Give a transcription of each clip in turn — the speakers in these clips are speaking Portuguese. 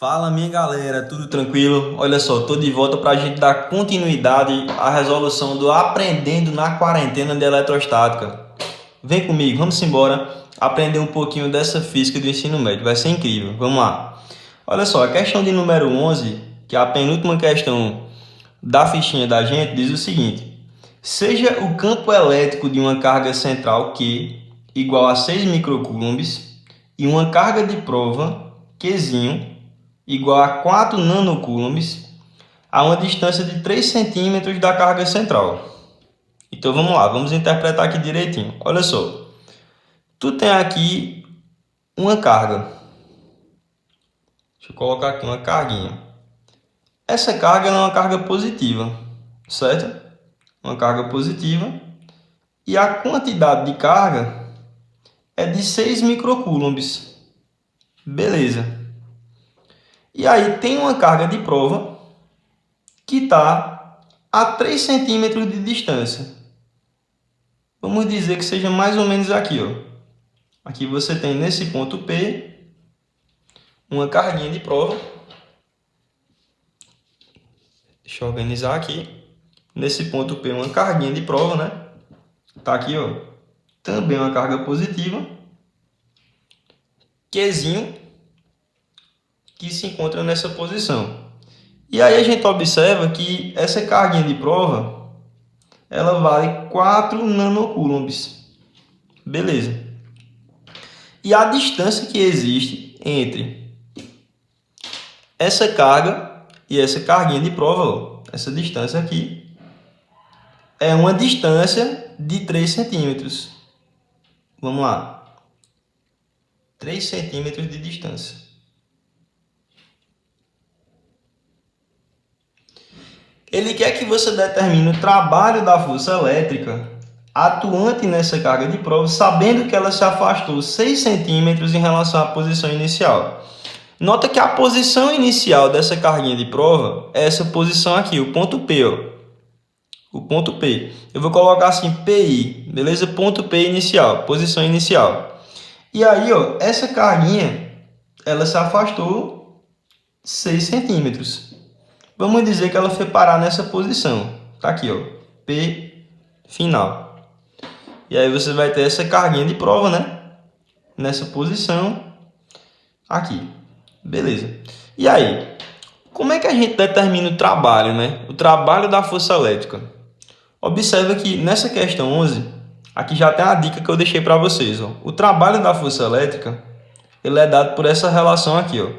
Fala minha galera, tudo tranquilo? Olha só, tô de volta para a gente dar continuidade à resolução do Aprendendo na Quarentena de Eletrostática. Vem comigo, vamos embora aprender um pouquinho dessa física do ensino médio, vai ser incrível, vamos lá. Olha só, a questão de número 11, que é a penúltima questão da fichinha da gente, diz o seguinte: seja o campo elétrico de uma carga central Q igual a 6 microcoulombs e uma carga de prova Qzinho igual a 4 nanocoulombs a uma distância de 3 centímetros da carga central. Então vamos lá, vamos interpretar aqui direitinho. Olha só, tu tem aqui uma carga. Deixa eu colocar aqui uma carguinha. Essa carga é uma carga positiva, certo? Uma carga positiva. E a quantidade de carga é de 6 microcoulombs. Beleza. E aí tem uma carga de prova que está a 3 centímetros de distância. Vamos dizer que seja mais ou menos aqui, ó. Aqui você tem nesse ponto P uma carguinha de prova. Deixa eu organizar aqui. Nesse ponto P uma carguinha de prova, né? Tá aqui, ó. Também uma carga positiva. Qzinho que se encontra nessa posição. E aí a gente observa que essa carguinha de prova ela vale 4 nanocoulombs. Beleza. E a distância que existe entre essa carga e essa carguinha de prova, ó, essa distância aqui, é uma distância de 3 centímetros. Vamos lá. 3 centímetros de distância. Ele quer que você determine o trabalho da força elétrica atuante nessa carga de prova, sabendo que ela se afastou 6 centímetros em relação à posição inicial. Nota que a posição inicial dessa carguinha de prova é essa posição aqui, o ponto P, ó. O ponto P. Eu vou colocar assim, PI, beleza? Ponto P inicial, posição inicial. E aí, ó, essa carguinha, ela se afastou 6 centímetros. Vamos dizer que ela foi parar nessa posição. Tá aqui, ó, P final. E aí você vai ter essa carguinha de prova, né? Nessa posição aqui. Beleza. E aí, como é que a gente determina o trabalho, né? O trabalho da força elétrica. Observa que nessa questão 11, aqui já tem a dica que eu deixei para vocês, ó. O trabalho da força elétrica, ele é dado por essa relação aqui, ó.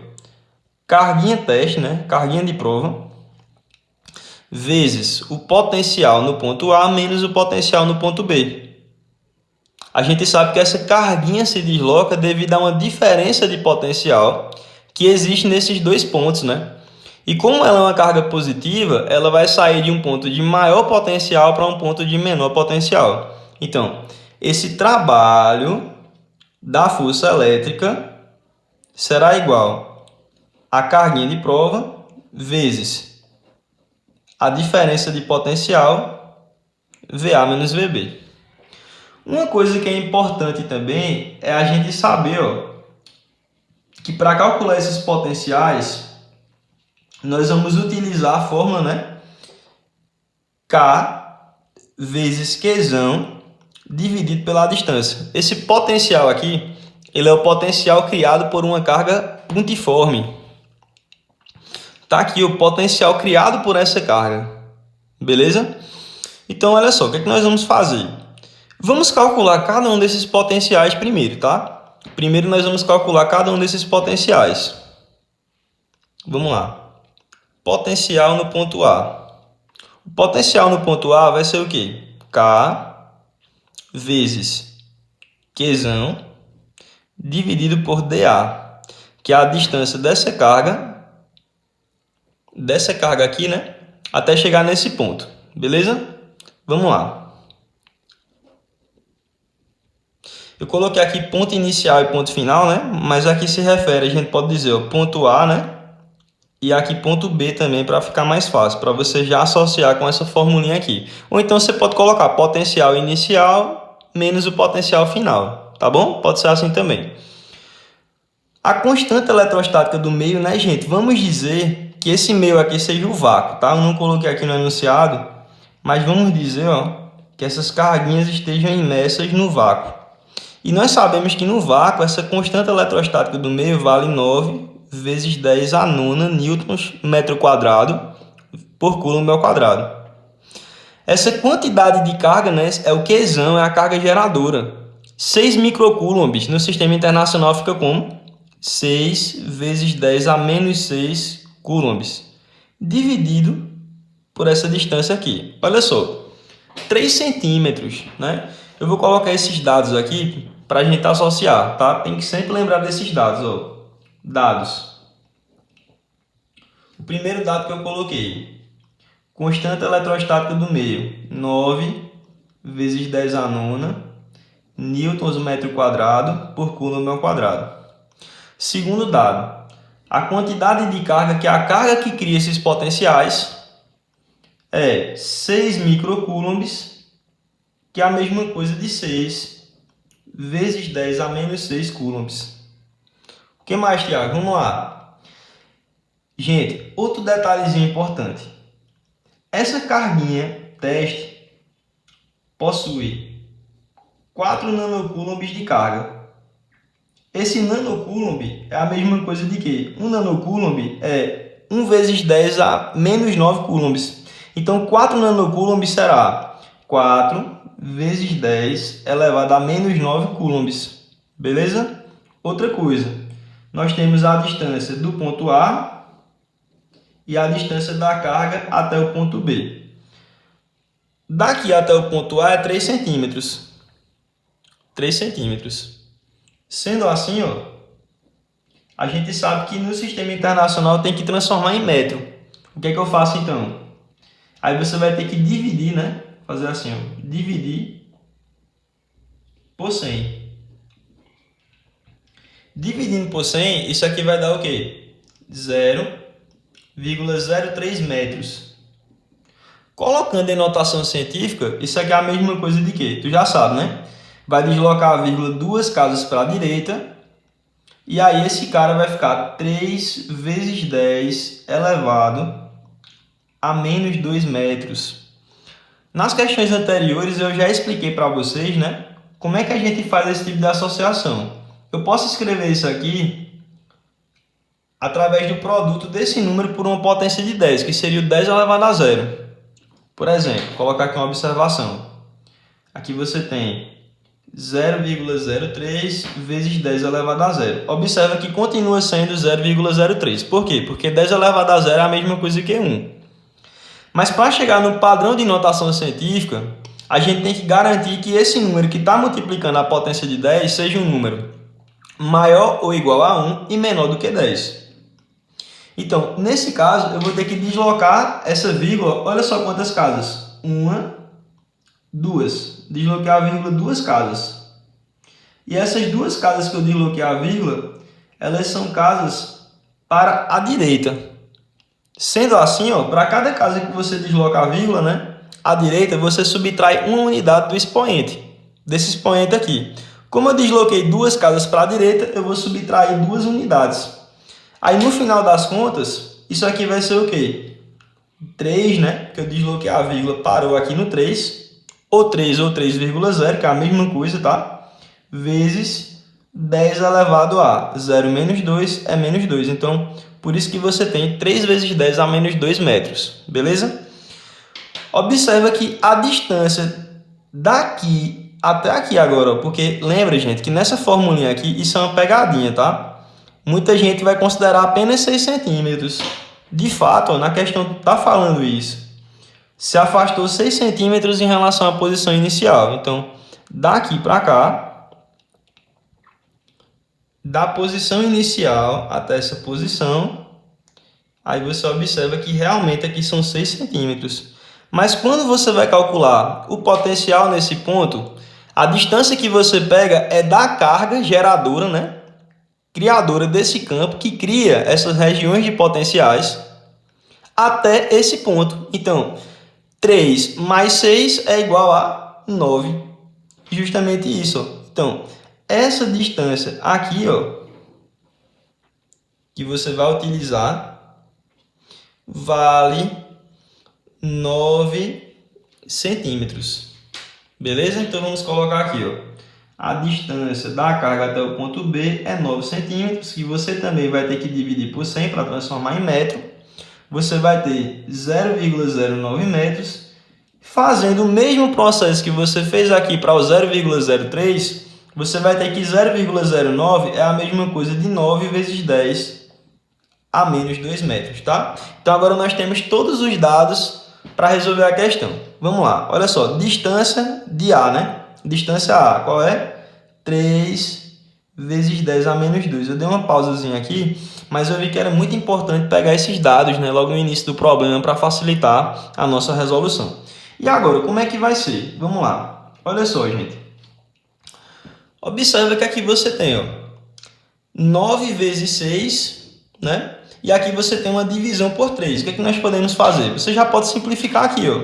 Carguinha teste, né? Carguinha de prova, vezes o potencial no ponto A menos o potencial no ponto B. A gente sabe que essa carguinha se desloca devido a uma diferença de potencial que existe nesses dois pontos, né? E como ela é uma carga positiva, ela vai sair de um ponto de maior potencial para um ponto de menor potencial. Então, esse trabalho da força elétrica será igual a carguinha de prova vezes a diferença de potencial VA menos VB. Uma coisa que é importante também é a gente saber, ó, que para calcular esses potenciais, nós vamos utilizar a fórmula, né? K vezes Qzão dividido pela distância. Esse potencial aqui, ele é o potencial criado por uma carga pontiforme. Tá aqui o potencial criado por essa carga. Beleza? Então, olha só, o que é que nós vamos fazer? Vamos calcular cada um desses potenciais primeiro, tá? Primeiro nós vamos calcular cada um desses potenciais. Vamos lá. Potencial no ponto A. O potencial no ponto A vai ser o quê? K vezes Qzão dividido por dA, que é a distância dessa carga aqui, né? Até chegar nesse ponto. Beleza? Vamos lá. Eu coloquei aqui ponto inicial e ponto final, né? Mas aqui se refere, a gente pode dizer, ó, ponto A, né? E aqui ponto B também, para ficar mais fácil, para você já associar com essa formulinha aqui. Ou então você pode colocar potencial inicial menos o potencial final, tá bom? Pode ser assim também. A constante eletrostática do meio, né, gente? Vamos dizer que esse meio aqui seja o vácuo, tá? Eu não coloquei aqui no enunciado, mas vamos dizer, ó, que essas carguinhas estejam imersas no vácuo. E nós sabemos que no vácuo, essa constante eletrostática do meio vale 9 vezes 10 a nona newtons metro quadrado por coulomb ao quadrado. Essa quantidade de carga, né, é o Qzão, é a carga geradora. 6 microcoulombs no sistema internacional fica como? 6 vezes 10 a menos 6 coulombs, dividido por essa distância aqui. Olha só, 3 centímetros, né? Eu vou colocar esses dados aqui para a gente associar, tá? Tem que sempre lembrar desses dados, ó. Dados. O primeiro dado que eu coloquei, constante eletrostática do meio, 9 vezes 10 a nona newtons metro quadrado por coulomb ao quadrado. Segundo dado, a quantidade de carga, que é a carga que cria esses potenciais, é 6 microcoulombs, que é a mesma coisa de 6 vezes 10 a menos 6 coulombs. O que mais, Thiago? Vamos lá. Gente, outro detalhezinho importante. Essa carguinha teste possui 4 nanocoulombs de carga. Esse nanocoulomb é a mesma coisa de que? Um nanocoulomb é 1 vezes 10 a menos 9 coulombs. Então, 4 nanocoulombs será 4 vezes 10 elevado a menos 9 coulombs. Beleza? Outra coisa, nós temos a distância do ponto A e a distância da carga até o ponto B. Daqui até o ponto A é 3 centímetros. 3 centímetros. Sendo assim, ó, a gente sabe que no sistema internacional tem que transformar em metro. O que é que eu faço então? Aí você vai ter que dividir, né? Fazer assim, ó, dividir por 100. Dividindo por 100, isso aqui vai dar o quê? 0,03 metros. Colocando em notação científica, isso aqui é a mesma coisa de quê? Tu já sabe, né? Vai deslocar a vírgula 2 casas para a direita. E aí esse cara vai ficar 3 vezes 10 elevado a menos 2 metros. Nas questões anteriores eu já expliquei para vocês, né? Como é que a gente faz esse tipo de associação. Eu posso escrever isso aqui através do produto desse número por uma potência de 10, que seria o 10 elevado a 0. Por exemplo, vou colocar aqui uma observação. Aqui você tem 0,03 vezes 10 elevado a 0. Observa que continua sendo 0,03. Por quê? Porque 10 elevado a 0 é a mesma coisa que 1. Mas para chegar no padrão de notação científica, a gente tem que garantir que esse número que está multiplicando a potência de 10 seja um número maior ou igual a 1 e menor do que 10. Então, nesse caso, eu vou ter que deslocar essa vírgula. Olha só quantas casas. 1, 2. Desloquei a vírgula 2 casas. E essas 2 casas que eu desloquei a vírgula, elas são casas para a direita. Sendo assim, ó, para cada casa que você desloca a vírgula, né, à direita, você subtrai uma unidade do expoente, desse expoente aqui. Como eu desloquei 2 casas para a direita, eu vou subtrair 2 unidades. Aí, no final das contas, isso aqui vai ser o quê? 3, né? Que eu desloquei a vírgula, parou aqui no 3. Ou 3 ou 3,0, que é a mesma coisa, tá? Vezes 10 elevado a 0 menos 2 é menos 2. Então, por isso que você tem 3 vezes 10 a menos 2 metros. Beleza? Observa que a distância daqui até aqui agora, ó, porque lembra, gente, que nessa formulinha aqui, isso é uma pegadinha, tá? Muita gente vai considerar apenas 6 centímetros. De fato, ó, na questão está falando isso. Se afastou 6 centímetros em relação à posição inicial. Então, daqui para cá, da posição inicial até essa posição, aí você observa que realmente aqui são 6 centímetros. Mas quando você vai calcular o potencial nesse ponto, a distância que você pega é da carga geradora, né? Criadora desse campo, que cria essas regiões de potenciais até esse ponto. Então, 3 mais 6 é igual a 9. Justamente isso. Ó. Então, essa distância aqui, ó, que você vai utilizar vale 9 centímetros. Beleza? Então vamos colocar aqui, ó. A distância da carga até o ponto B é 9 centímetros, que você também vai ter que dividir por 100 para transformar em metro. Você vai ter 0,09 metros. Fazendo o mesmo processo que você fez aqui para o 0,03, você vai ter que 0,09 é a mesma coisa de 9 vezes 10 a menos 2 metros, tá? Então agora nós temos todos os dados para resolver a questão. Vamos lá, olha só, distância de A, né? Distância A, qual é? 3 vezes 10 a menos 2. Eu dei uma pausazinha aqui, mas eu vi que era muito importante pegar esses dados, né, logo no início do problema para facilitar a nossa resolução. E agora, como é que vai ser? Vamos lá. Olha só, gente. Observa que aqui você tem, ó, 9 vezes 6, né? E aqui você tem uma divisão por 3. O que é que nós podemos fazer? Você já pode simplificar aqui, ó.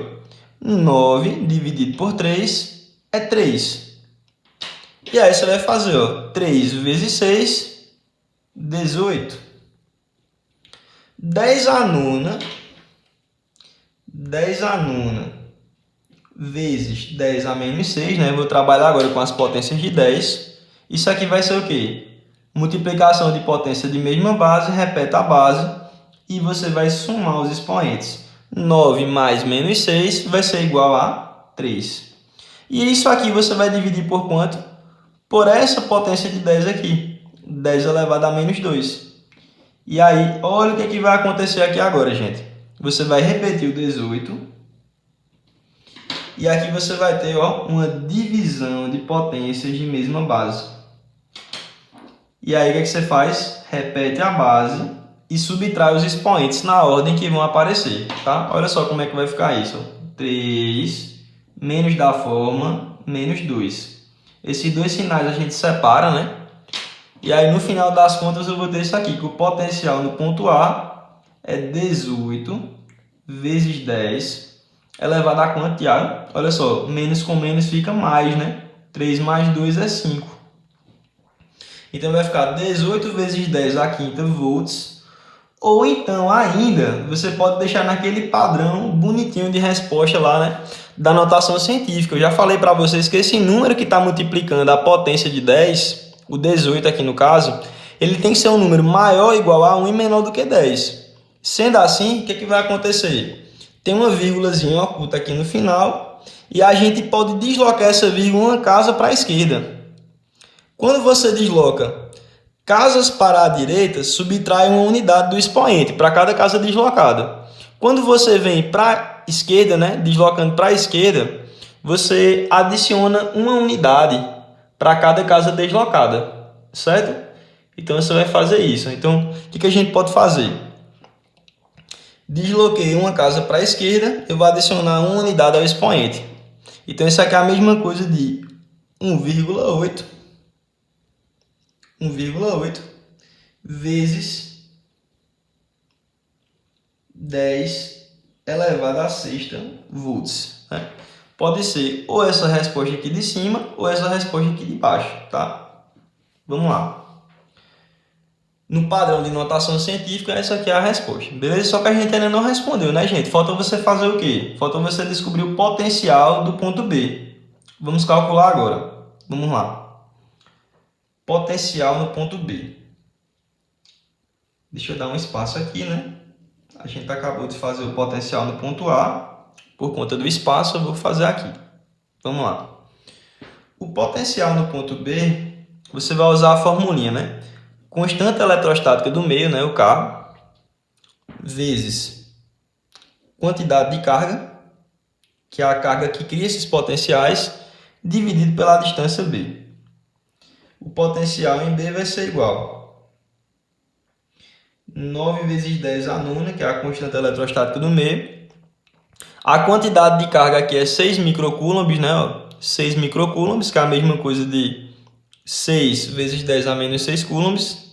9 dividido por 3 é 3. E aí você vai fazer, ó, 3 vezes 6, 18. 10 a nona vezes 10 a menos 6, né? Eu vou trabalhar agora com as potências de 10. Isso aqui vai ser o quê? Multiplicação de potência de mesma base, repete a base e você vai somar os expoentes. 9 mais menos 6 vai ser igual a 3. E isso aqui você vai dividir por quanto? Por essa potência de 10 aqui. 10 elevado a menos 2. E aí, olha o que vai acontecer aqui agora, gente. Você vai repetir o 18. E aqui você vai ter, ó, uma divisão de potências de mesma base. E aí o que você faz? Repete a base e subtrai os expoentes na ordem que vão aparecer, tá? Olha só como é que vai ficar isso. 3 menos da forma menos 2. Esses dois sinais a gente separa, né? E aí no final das contas eu vou ter isso aqui, que o potencial no ponto A é 18 vezes 10 elevado a quanto, Tiago? Olha só, menos com menos fica mais, né? 3 mais 2 é 5. Então vai ficar 18 vezes 10 a quinta volts. Ou então ainda, você pode deixar naquele padrão bonitinho de resposta lá, né? Da notação científica. Eu já falei para vocês que esse número que está multiplicando a potência de 10, o 18 aqui no caso, ele tem que ser um número maior ou igual a 1 e menor do que 10. Sendo assim, o que vai acontecer? Tem uma vírgulazinha oculta aqui no final e a gente pode deslocar essa vírgula uma casa para a esquerda. Quando você desloca casas para a direita, subtrai uma unidade do expoente para cada casa deslocada. Quando você vem para a esquerda, né, deslocando para a esquerda, você adiciona uma unidade para cada casa deslocada, certo? Então você vai fazer isso. Então, o que a gente pode fazer? Desloquei uma casa para a esquerda, eu vou adicionar uma unidade ao expoente. Então isso aqui é a mesma coisa de 1,8 vezes 10 elevado a sexta volts, né? Pode ser ou essa resposta aqui de cima ou essa resposta aqui de baixo, tá? Vamos lá. No padrão de notação científica, essa aqui é a resposta, beleza? Só que a gente ainda não respondeu, né, gente? Falta você fazer o quê? Falta você descobrir o potencial do ponto B. Vamos calcular agora. Vamos lá. Potencial no ponto B. Deixa eu dar um espaço aqui, né? A gente acabou de fazer o potencial no ponto A. Por conta do espaço, eu vou fazer aqui. Vamos lá. O potencial no ponto B, você vai usar a formulinha, né? Constante eletrostática do meio, né, o carro, vezes quantidade de carga, que é a carga que cria esses potenciais, dividido pela distância B. O potencial em B vai ser igual a 9 vezes 10 a nona, que é a constante eletrostática do meio. A quantidade de carga aqui é 6 microcoulombs, né? 6 microcoulombs, que é a mesma coisa de 6 vezes 10 a menos 6 coulombs.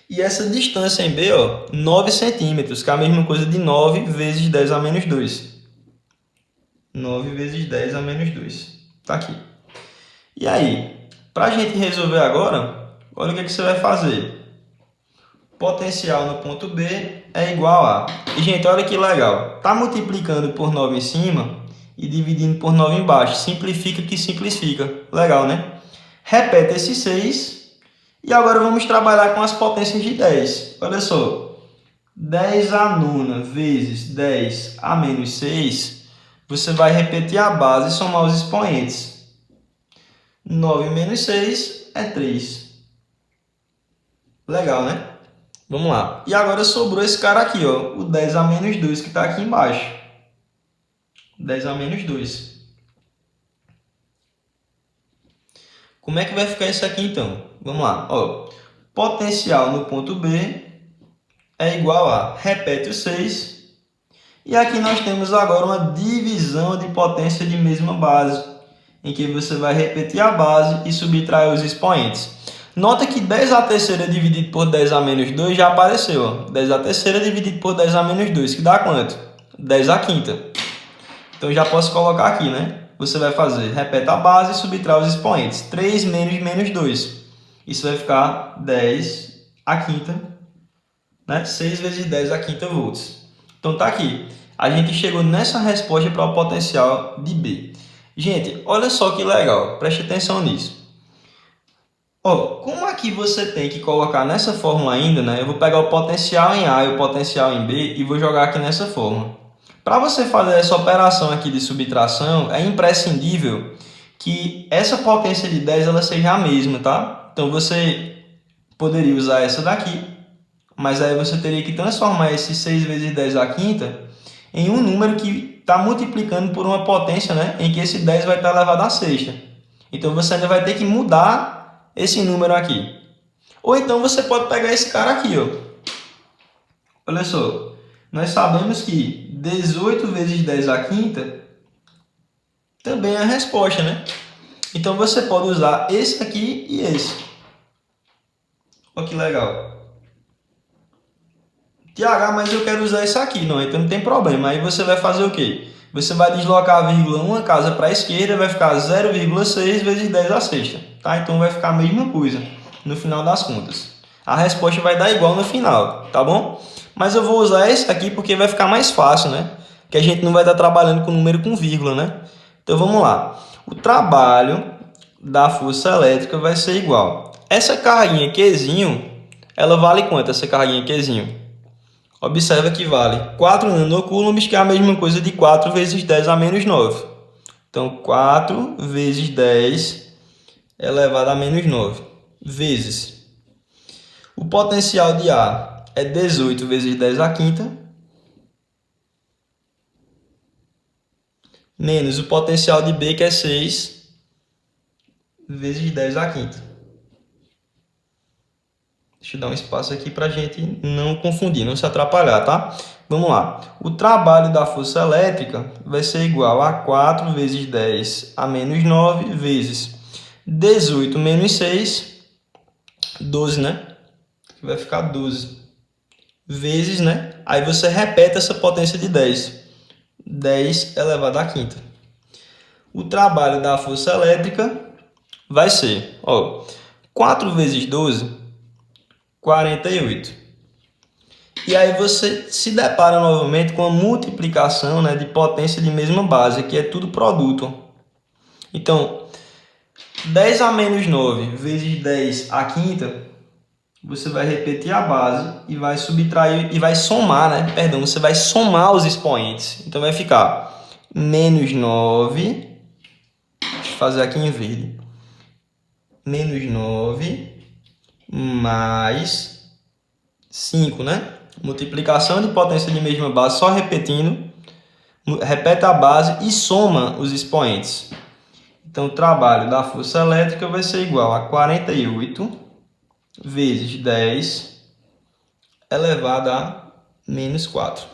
E essa distância em B, ó, 9 centímetros, que é a mesma coisa de 9 vezes 10 a menos 2. 9 vezes 10 a menos 2. Tá aqui. E aí, Para a gente resolver agora, olha o que você vai fazer. Potencial no ponto B é igual a... E, gente, olha que legal. Está multiplicando por 9 em cima e dividindo por 9 embaixo. Simplifica que simplifica. Legal, né? Repete esse 6. E agora vamos trabalhar com as potências de 10. Olha só. 10 a nona vezes 10 a menos 6. Você vai repetir a base e somar os expoentes. 9 menos 6 é 3. Legal, né? Vamos lá. E agora sobrou esse cara aqui, ó, o 10 a menos 2 que está aqui embaixo. 10 a menos 2. Como é que vai ficar isso aqui, então? Vamos lá. Ó, potencial no ponto B é igual a... Repete o 6. E aqui nós temos agora uma divisão de potência de mesma base, em que você vai repetir a base e subtrair os expoentes. Nota que 10 a terceira dividido por 10 a menos 2 já apareceu. Ó. 10 a terceira dividido por 10 a menos 2, que dá quanto? 10 a quinta. Então já posso colocar aqui, né? Você vai fazer, repete a base e subtrai os expoentes. 3 menos 2. Isso vai ficar 10 a quinta, né? 6 vezes 10 a quinta volts. Então tá aqui. A gente chegou nessa resposta para o potencial de B. Gente, olha só que legal. Preste atenção nisso. Ó, como aqui você tem que colocar nessa fórmula ainda, né? Eu vou pegar o potencial em A e o potencial em B e vou jogar aqui nessa fórmula. Para você fazer essa operação aqui de subtração, é imprescindível que essa potência de 10 ela seja a mesma, tá? Então você poderia usar essa daqui, mas aí você teria que transformar esse 6 vezes 10 à quinta em um número que está multiplicando por uma potência, né? Em que esse 10 vai estar elevado à sexta. Então você ainda vai ter que mudar esse número aqui. Ou então você pode pegar esse cara aqui, ó. Olha só. Nós sabemos que 18 vezes 10 à quinta também é a resposta, né? Então você pode usar esse aqui e esse. Olha que legal. TH, mas eu quero usar esse aqui. Não, então não tem problema. Aí você vai fazer o quê? Você vai deslocar a vírgula uma casa para a esquerda, vai ficar 0,6 vezes 10 à sexta. Tá? Então vai ficar a mesma coisa no final das contas. A resposta vai dar igual no final, tá bom? Mas eu vou usar esse aqui porque vai ficar mais fácil, né? Que a gente não vai estar trabalhando com número com vírgula, né? Então vamos lá. O trabalho da força elétrica vai ser igual. Essa carguinha Qzinho, ela vale quanto essa carguinha Qzinho? Observa que vale 4 nanocoulombs, que é a mesma coisa de 4 vezes 10 a menos 9. Então, 4 vezes 10 elevado a menos 9. Vezes. O potencial de A é 18 vezes 10 à quinta. Menos o potencial de B, que é 6 vezes 10 à quinta. Deixa eu dar um espaço aqui para a gente não confundir, não se atrapalhar, tá? Vamos lá. O trabalho da força elétrica vai ser igual a 4 vezes 10 a menos 9 vezes 18 menos 6, 12, né? Vai ficar 12. Vezes, né? Aí você repete essa potência de 10. 10 elevado à quinta. O trabalho da força elétrica vai ser, ó, 4 vezes 12... 48. E aí você se depara novamente com a multiplicação, né, de potência de mesma base, que é tudo produto. Então, 10 a menos 9 vezes 10 à quinta, você vai repetir a base e vai subtrair, e vai somar, né? Perdão, você vai somar os expoentes. Então vai ficar menos 9, deixa eu fazer aqui em verde, menos 9 mais 5, né? Multiplicação de potência de mesma base, só repetindo. Repete a base e soma os expoentes. Então, o trabalho da força elétrica vai ser igual a 48 vezes 10 elevado a menos 4.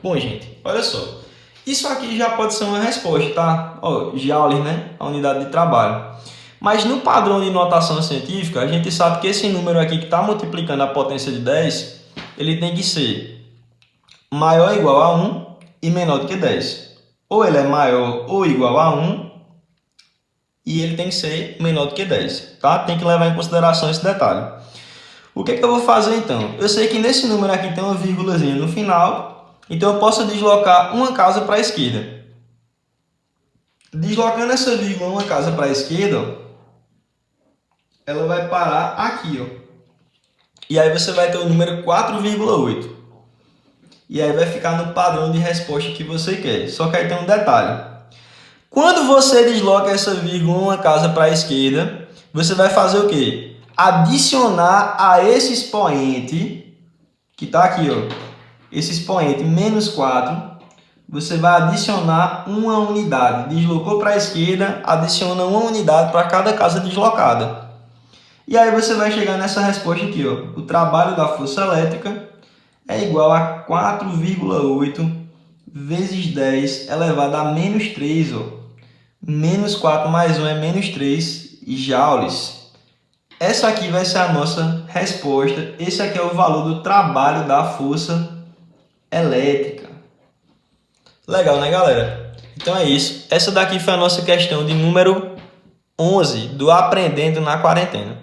Bom, gente, olha só. Isso aqui já pode ser uma resposta, tá? Ó, Joule, né? A unidade de trabalho. Mas no padrão de notação científica, a gente sabe que esse número aqui que está multiplicando a potência de 10, ele tem que ser maior ou igual a 1 e menor do que 10. Ou ele é maior ou igual a 1 e ele tem que ser menor do que 10, tá? Tem que levar em consideração esse detalhe. O que eu vou fazer então? Eu sei que nesse número aqui tem uma vírgulazinha no final, então eu posso deslocar uma casa para a esquerda. Deslocando essa vírgula uma casa para a esquerda, ó, ela vai parar aqui, ó. E aí você vai ter o número 4,8. E aí vai ficar no padrão de resposta que você quer. Só que aí tem um detalhe. Quando você desloca essa vírgula uma casa para a esquerda, você vai fazer o quê? Adicionar a esse expoente, que está aqui, ó, esse expoente menos 4, você vai adicionar uma unidade. Deslocou para a esquerda, adiciona uma unidade para cada casa deslocada. E aí você vai chegar nessa resposta aqui, ó. O trabalho da força elétrica é igual a 4,8 vezes 10 elevado a menos 3, ó. Menos 4 mais 1 é menos 3 joules. Essa aqui vai ser a nossa resposta. Esse aqui é o valor do trabalho da força elétrica. Legal, né, galera? Então é isso. Essa daqui foi a nossa questão de número 11 do Aprendendo na Quarentena.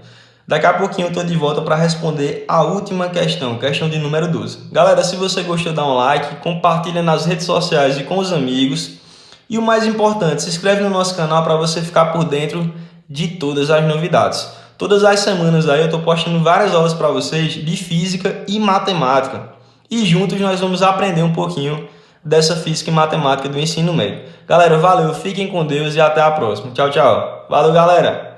Daqui a pouquinho eu estou de volta para responder a última questão, questão de número 12. Galera, se você gostou, dá um like, compartilha nas redes sociais e com os amigos. E o mais importante, se inscreve no nosso canal para você ficar por dentro de todas as novidades. Todas as semanas aí eu estou postando várias aulas para vocês de física e matemática. E juntos nós vamos aprender um pouquinho dessa física e matemática do ensino médio. Galera, valeu, fiquem com Deus e até a próxima. Tchau, tchau. Valeu, galera!